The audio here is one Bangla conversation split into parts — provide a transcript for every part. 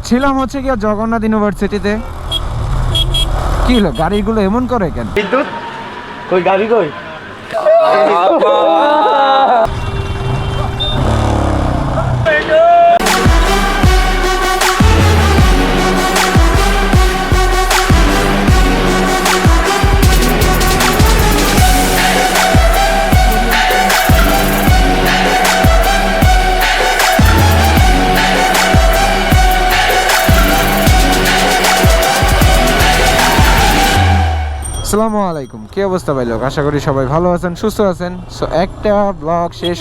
ছিলাম হচ্ছে কি জগন্নাথ ইউনিভার্সিটিতে। কি হলো, গাড়িগুলো এমন করে কেন? বিদ্যুৎ কই, গাড়ি কই? আসসালামু আলাইকুম, কি অবস্থা ভাই লোক? আশা করি সবাই ভালো আছেন, সুস্থ আছেন। সো একটা ব্লগ শেষ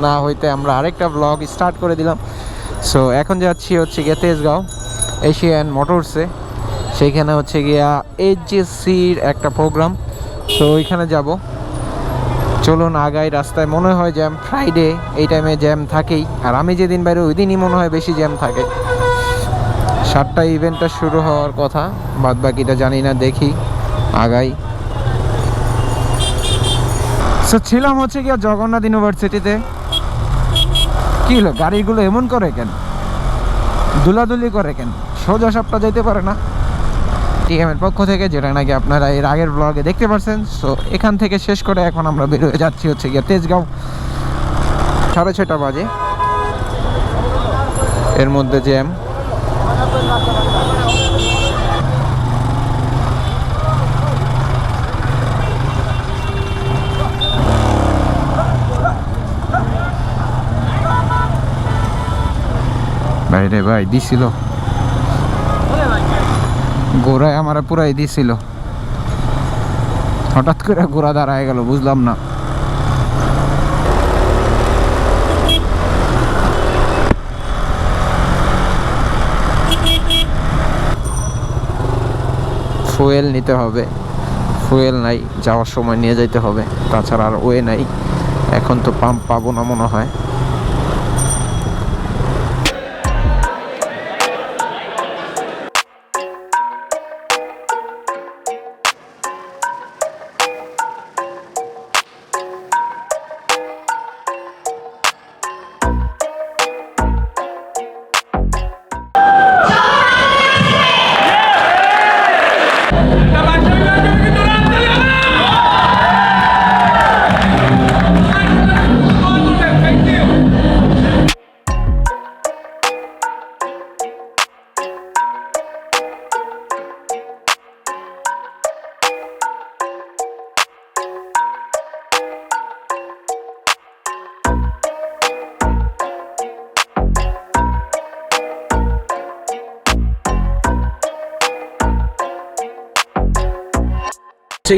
না হইতে আমরা আরেকটা ব্লগ স্টার্ট করে দিলাম। সো এখন যাচ্ছি হচ্ছে গিয়ে তেজগাঁও এশিয়ান মোটরসে। সেইখানে হচ্ছে গিয়া এইচএসসির একটা প্রোগ্রাম। সো ওইখানে যাব। চলুন আগাই। রাস্তায় মনে হয় জ্যাম, ফ্রাইডে এই টাইমে জ্যাম থাকেই। আর আমি যেদিন বাইরে ওই দিনই মনে হয় বেশি জ্যাম থাকে। 7টায় ইভেন্টটা শুরু হওয়ার কথা, বাদ বাকিটা জানি না, দেখি আগাই। সো ছিলাম হচ্ছে গিয়া জগন্নাথ ইউনিভার্সিটিতে। কি হলো, গাড়িগুলো এমন করে কেন? দুলাদুলি করে কেন? সোজা সাপটা যেতে পারে না? টিএমের পক্ষ থেকে, যেটা নাকি আপনারা এর আগের ব্লগে দেখতে পাচ্ছেন। সো এখান থেকে শেষ করে এখন আমরা বের হয়ে যাচ্ছি হচ্ছে গিয়া তেজগাঁও। 6:30 বাজে, এর মধ্যে জ্যাম। বাইরে ভাই দিছিল, গোড়ায় আমার পুরাই দিছিল। হঠাৎ করে গোড়া দাঁড়ায় গেল, বুঝলাম না। ফুয়েল নিতে হবে, ফুয়েল নাই, যাওয়ার সময় নিয়ে যেতে হবে, তাছাড়া আর ওয়ে নাই। এখন তো পাম্প পাবো না মনে হয়।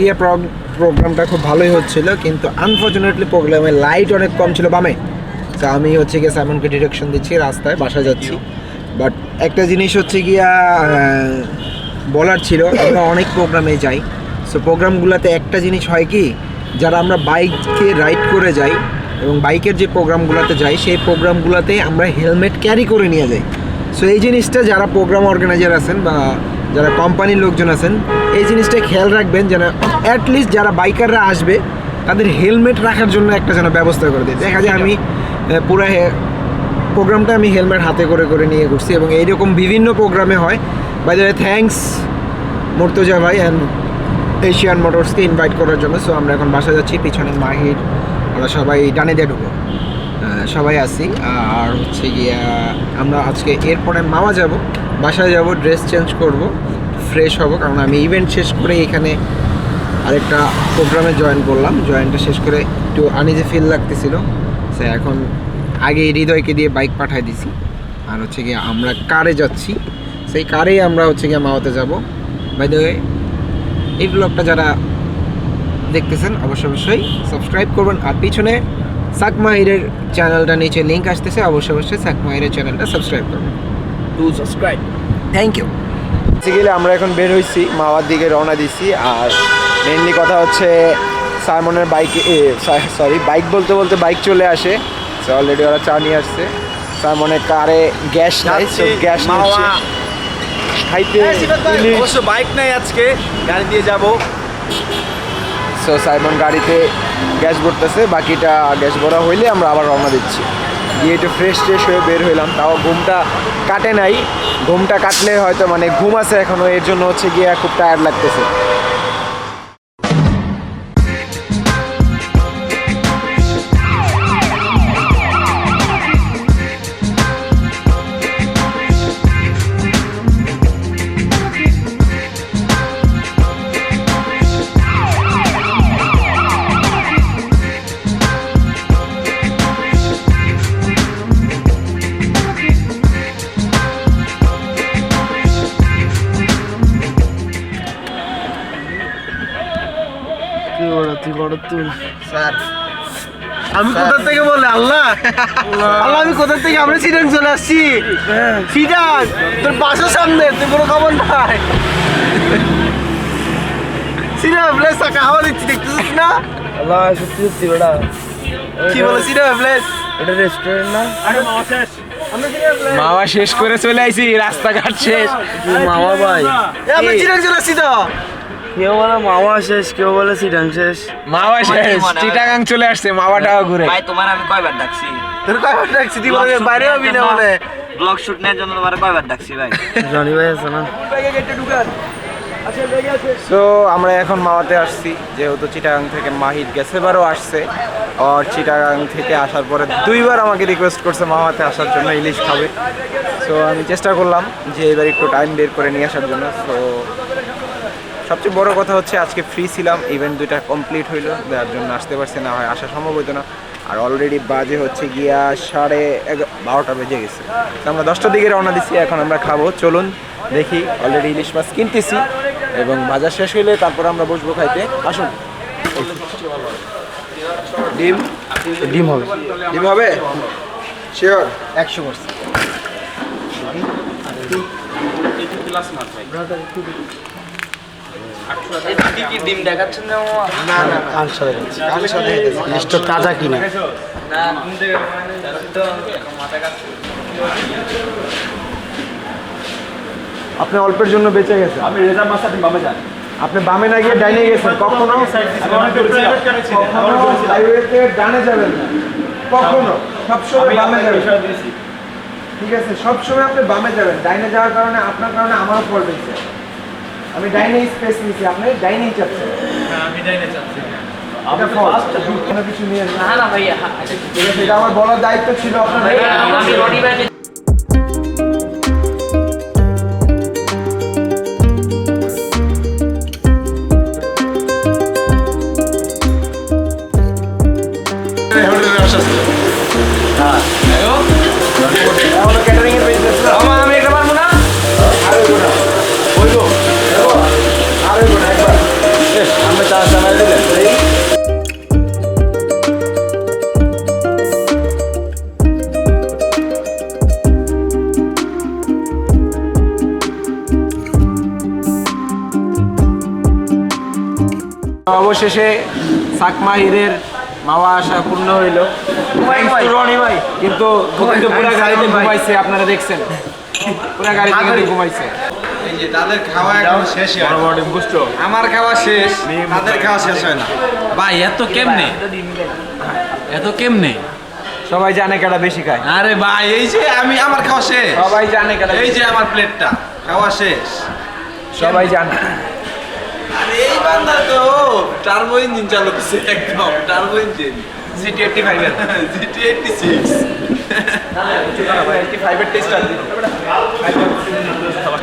গিয়ে প্রোগ্রামটা খুব ভালোই হচ্ছিল, কিন্তু আনফর্চুনেটলি প্রোগ্রামে লাইট অনেক কম ছিল বামে। তো আমি হচ্ছে গিয়ে সাইমনকে ডিরেকশন দিচ্ছি, রাস্তায় বাসা যাচ্ছি। বাট একটা জিনিস হচ্ছে গিয়া বলার ছিল, আমরা অনেক প্রোগ্রামে যাই। সো প্রোগ্রামগুলোতে একটা জিনিস হয় কি, যারা আমরা বাইকে রাইড করে যাই এবং বাইকের যে প্রোগ্রামগুলোতে যাই, সেই প্রোগ্রামগুলোতে আমরা হেলমেট ক্যারি করে নিয়ে যাই। সো এই জিনিসটা যারা প্রোগ্রাম অর্গানাইজার আছেন বা যারা কোম্পানির লোকজন আছেন, এই জিনিসটা খেয়াল রাখবেন যেন অ্যাটলিস্ট যারা বাইকাররা আসবে তাদের হেলমেট রাখার জন্য একটা যেন ব্যবস্থা করে দেয়। দেখা যায় আমি পুরো প্রোগ্রামটা আমি হেলমেট হাতে করে করে নিয়ে ঘুরছি, এবং এইরকম বিভিন্ন প্রোগ্রামে হয়। By the way, thanks mortaza ভাই অ্যান্ড এশিয়ান মোটরসকে ইনভাইট করার জন্য। সো আমরা এখন বাসা যাচ্ছি, পিছনে মাহির, আমরা সবাই ডানে দিয়ে ঢুকবো, সবাই আসি। আর হচ্ছে গিয়া আমরা আজকে এরপরে মাওয়া যাব, বাসায় যাব, ড্রেস চেঞ্জ করব, ফ্রেশ হব, কারণ আমি ইভেন্ট শেষ করে এখানে আরেকটা প্রোগ্রামে জয়েন করলাম। জয়েনটা শেষ করে একটু আনইজি ফিল লাগতেছিল। সে এখন আগে হৃদয়কে দিয়ে বাইক পাঠাই দিছি, আর হচ্ছে গিয়ে আমরা কারে যাচ্ছি, সেই কারেই আমরা হচ্ছে গিয়ে মাওয়াতে যাব। বাই দ্য ওয়ে, এই ব্লগটা যারা দেখতেছেন অবশ্যই সাবস্ক্রাইব করবেন। আর পিছনে সাকমাহিরের চ্যানেলটা নিচে লিঙ্ক আসতেছে, অবশ্যই সাকমাহিরের চ্যানেলটা সাবস্ক্রাইব করবেন। To subscribe, thank you. গেলে আমরা এখন বের হয়েছি, মাওয়ার দিকে রওনা দিছি। আর মেনলি কথা হচ্ছে সাইমনের বাইক বলতে বাইক চলে আসে। সো অলরেডি ওরা চা নিয়ে আসছে। সাইমনের কারে গ্যাস নাই, সো গ্যাস খাইতে অবশ্য বাইক নাই, আজকে গাড়ি দিয়ে যাব। সো সাইমন গাড়িতে গ্যাস ভরতেছে, বাকিটা গ্যাস ভরা হইলে আমরা আবার রওনা দিচ্ছি। গিয়ে একটু ফ্রেশ হয়ে বের হইলাম। তাও ঘুমটা কাটে নাই, ঘুমটা কাটলে হয়তো মানে ঘুম আছে এখনো, এর জন্য হচ্ছে গিয়ে খুব টায়ার্ড লাগতেছে। স্যার আমি কোথা থেকে বলে আল্লাহ আল্লাহ আমি কোথা থেকে আমরা চিটাং চলে আসছি। চিটাং তোর বাসার সামনে, তুই কোনো খবর নাই। চিটাং প্লেস খাওয়া দিচ্ছি, দেখতেছিস না? আল্লাহ সত্যি সত্যি বেটা, কি বলে চিটাং প্লেস? এটা রেস্টুরেন্ট না? মাওয়া শেষ করে চলে আইছি, রাস্তাঘাট শেষ। মামা ভাই, আমরা চিটাং চলে আসছি তো। কেউ বলে মামা শেষ, কেউ বলে সিডাং শেষ। মাওয়া শেষ, চিটাগাং চলে আসছে, মাওয়াটাও ঘুরে। ভাই তোমার আমি কয়বার ডাকছি? তোর কয়বার ডাকছি? তুই বলে বাইরে হবি না বলে। ব্লগ শুট নেওয়ার জন্য তোমার কয়বার ডাকছি ভাই? রনি ভাই আছে না? সো আমরা এখন মাওয়াতে আসছি, যেহেতু চিটাগাং থেকে মাহির গেছে বারও আসছে। আর চিটাগাং থেকে আসার পরে 2বার আমাকে রিকোয়েস্ট করছে মাওয়াতে আসার জন্য, ইলিশ খাবে। সো আমি চেষ্টা করলাম যে এবার একটু টাইম বের করে নিয়ে আসার জন্য। সো সবচেয়ে বড় কথা হচ্ছে আজকে ফ্রি ছিলাম, ইভেন্ট 2টা কমপ্লিট হইলো, যার জন্য আসতে পারছি না, হয় আসা সম্ভব হতো না। আর অলরেডি বাজে হচ্ছে গিয়া 12:30 বেজে গেছে। তো আমরা 10টার দিকে রওনা দিচ্ছি, এখন আমরা খাবো। চলুন দেখি, অলরেডি ইলিশ মাছ কিনতেছি এবং বাজার শেষ হইলে তারপর আমরা বসবো খাইতে। আসুন। ডিম ডিম হবে। ডিম হবে শিওর 100%। ডিম দেখাচ্ছেন না মামা? না না, কাল সাথে যাচ্ছে, কাল সাথে লিস্টটা তাজা কিনা? না ঘুম থেকে তো মাথা কাছে। আপনি অল্পের জন্য বেঁচে গেছেন। আমি রেজা মাছ, আপনি বামে যান। আপনি বামে না গিয়ে ডাইনে গেছেন, কখনো হাইওয়েতে ডানে যাবেন না, কখনো সবসময় বামে যাবেন। ঠিক আছে, সবসময় আপনি বামে যাবেন। ডাইনে যাওয়ার কারণে আপনার কারণে আমারও ফল্ট হয়েছে। আমি ডাইনে স্পেস নিয়েছি, আপনি ডাইনেই চাচ্ছেন। আমি যাই না চাচ্ছি। এটা ফল্ট, কোনো কিছু নিয়ে না না ভাইয়া, ঠিক আছে, এটা আমার বলার দায়িত্ব ছিল আপনার। আমি রনি ভাই ক্যাটারিং এর বিজনেস না। আমি এটা পারবো না। আরে গোনা বলবো আরে গোনা একবার আমরা চা সামাল দিলেন। অবশেষে সাকমাহিরের মাওয়া আশা পূর্ণ হইল। রনি ভাই কিন্তু পুরো গাড়িতে ঘুমাইছে, আপনারা দেখছেন পুরো গাড়িতে কিন্তু ঘুমাইছে। এই যে তাদের খাওয়া এখন শেষ হয়। আমার খাওয়া শেষ, তাদের খাওয়া শেষ হয় না। ভাই এত কেমনে, এত কেমনে? সবাই জানে কেটা বেশি খায়। আরে ভাই এই যে আমার খাওয়া শেষ, সবাই জানে কেটা এই যে আমার প্লেটটা খাওয়া শেষ, সবাই জানে। আরে এই বান্দা তো টার্বো ইঞ্জিন চালু করছে, একদম টার্বো ইঞ্জিন GT85 এর GT86।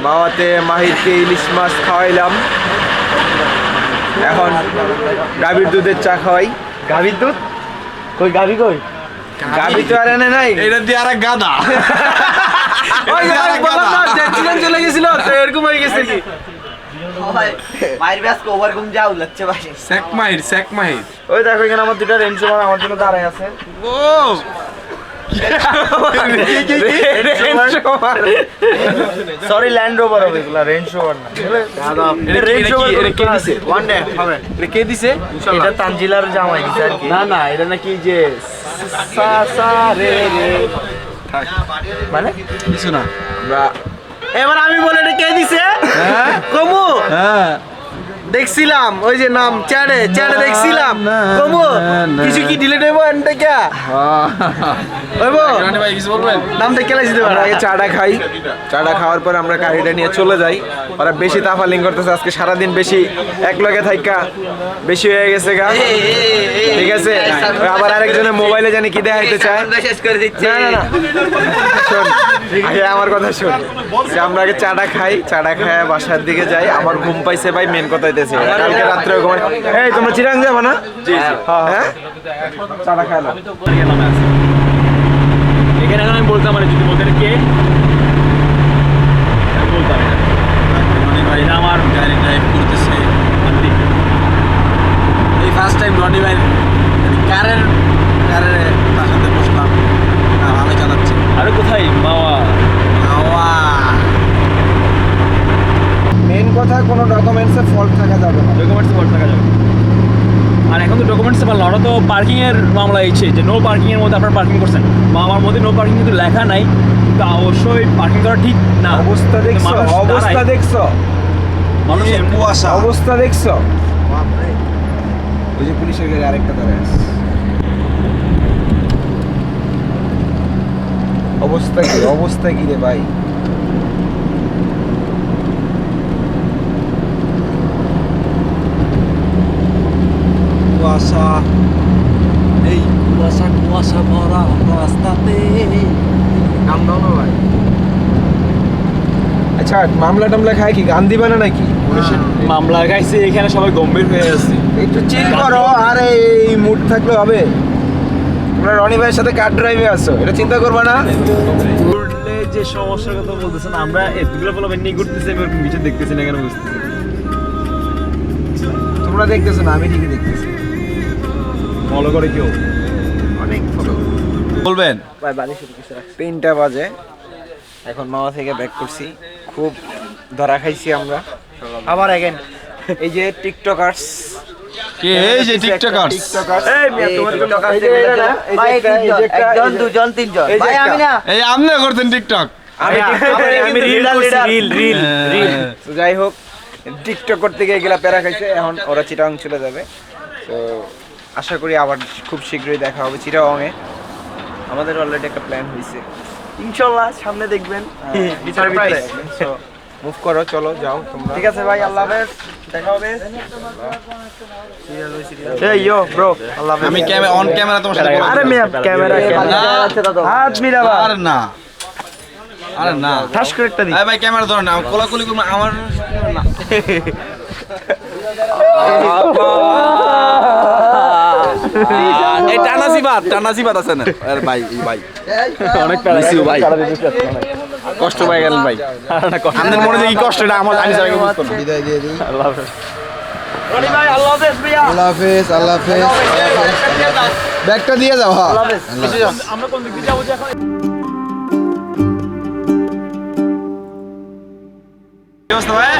মাওয়াতে মাহিরকে ইলিশ মাছ খাওয়াইলাম, এখন গাভীর দুধের চা খাওয়াই। গাভীর দুধ কই? গাভী কই? গাভী তো আর এনে নাই। এটা দিয়ে আরেক গাদা। চলে গেছিল তো এরকম হয়ে গেছে কি? মায়ের ব্যাস ওভার ঘুম যাও লাগছে ভাই। স্যাক মাহির ওই দেখো এখানে আমার দুটা রেঞ্জ ওভার আমার জন্য দাঁড়ায় আছে। ও সরি, ল্যান্ড রোভার হবে এগুলা, রেঞ্জ রোভার না। রেঞ্জ রোভার কে দিছে? ওয়ান ডে হবে। এটা কে দিছে? এটা তানজিলার জামাই দিছে আর কি। না না, এটা নাকি যে সা সা রে রে মানে কিছু না। আমরা এবার আমি বলে এটা কে দিছে? হ্যাঁ কমু হ্যাঁ দেখছিলাম ওই যে নাম চ্যাটে দেখছিলাম কমু কিছু কি ডিলিট হইব এন্ড কে হইব ভাই কিছু বলবেন? নাম দেখে লাইছি দেব আমরা আগে চাটা খাই, চাটা খাওয়ার পর আমরা গাড়িটা নিয়ে চলে যাই। ওরা বেশি তাফালিং করতেছে আজকে সারাদিন, বেশি এক লগে থাইকা বেশি হয়ে গেছে গা। ঠিক আছে, ওই আবার আরেকজনের মোবাইলে জানি কি দেখাইতে চায়। শেষ করে দিচ্ছে না না না, শোন আগে আমার কথা শোন, যে আমরা আগে চাটা খাই, চাটা খায় বাসার দিকে যাই। আমার ঘুম পাইছে ভাই, মেন কথা হইতেছে কালকে রাত্রে ঘুমাই। এই তোমরা চিরাং যাবো না? হ্যাঁ, চাটা খাইলাম। এখানে এখন আমি বলতাম মানে যদি বলতেন কে আমি বলতাম এটা মানে ভাই এটা আমার গাড়ি ড্রাইভ করতেছে আন্টি এই ফার্স্ট টাইম রনি ভাই কারের তার সাথে বসলাম, ভালো চালাচ্ছে। আরে কোথায় মাওয়া মেন কথা, কোনো ডকুমেন্টসে ফল্ট থাকা যাবে না। ডকুমেন্টস ফল্ট থাকা যাবে। আর এখন তো ডকুমেন্টস পারলো, ওরা তো পার্কিং এর মামলা ইচ্ছে যে নো পার্কিং এর মধ্যে আপনারা পার্কিং করছেন, মামার মধ্যে নো পার্কিং কিন্তু লেখা নাই, কিন্তু অবশ্যই পার্কিং করা ঠিক না। অবস্থা দেখছো, মানুষ অবস্থা দাঁড়ায়। দেখছো, মানুষ কুয়াশা অবস্থা দেখছো। ওই যে পুলিশের গাড়ি আরেকটা দাঁড়ায় আছে। অবস্থা কি রে ভাই? কুয়াশা, এই কুয়াশা ভরা রাস্তাতে। নাম দাও না ভাই। আচ্ছা, মামলা টামলা খায় কি, গান দিবে না নাকি? মামলা গাইছে, এখানে সবাই গম্ভীর হয়ে আছে। একটু চিল করো। আরে এই মুড থাকলে হবে? তোমরা রনি ভাইয়ের সাথে কার ড্রাইভে আসো, এটা চিন্তা করবে না? ঘুরলে যে সমস্যার কথা বলতেছেন, আমরা এতগুলো বলবো এমনি ঘুরতেছি, আমি ওরকম কিছু দেখতেছি না, কেন বুঝতেছি তোমরা দেখতেছো না, আমি ঠিকই দেখতেছি। ফলো করে কেউ অনেক ফলো। বলবেন 3টা বাজে, এখন মাওয়া থেকে ব্যাক করছি। খুব ধরা খাইছি আমরা আবার এগেন। এই যে টিকটকার্স, কে? এই যে টিকটকার, এই মিয়া, তোমার টিকটকার এই যে এটা না, এই যে একটা, এই যে একটা, একজন দুজন তিনজন এই যে ভাই একটা। আমি না এই আপনি করতেন টিকটক? আমি রিল রিল। তো যাই হোক, টিকটক করতে গিয়ে এগুলা প্যারা খাইছে। এখন ওরা চিটাং চলে যাবে। তো আশা করি আবার খুব শীঘ্রই দেখা হবে চিটাংয়ে। আমাদের অলরেডি একটা প্ল্যান হয়েছে, ইনশাআল্লাহ সামনে দেখবেন বিচার ভিতরে। সো মুভ করো, চলো যাও তোমরা। ঠিক আছে ভাই, আল্লাহ হাফেজ, দেখা হবে। এই ইয়ো ব্রো, আল্লাহ হাফেজ। আমি অন ক্যামেরা তোমার সাথে কথা আরে বলবো। মিয়া ক্যামেরা না। হাত মিলাবা। আরে না, আরে না, ঠাস করে একটা দি। আরে ভাই ক্যামেরা ধরো না, কোলাকুলি করবো আমার না। এই টানাসিবাত আছে না? আরে ভাই, এই ভাই অনেক ভাই কষ্ট পাই গেলেন ভাই। আপনাদের মনে যে কি কষ্টটা আমার, আমি জানি বুঝতো না। বিদায় দিয়ে দিই। রনি ভাই আল্লাহ হাফেজ ভাইয়া। আল্লাহ হাফেজ, আল্লাহ হাফেজ। ব্যাগটা দিয়ে যাও। হ্যাঁ, আল্লাহ হাফেজ। আমরা কোন দিক দিয়ে যাবো যে এখন? কি অবস্থা ভাই?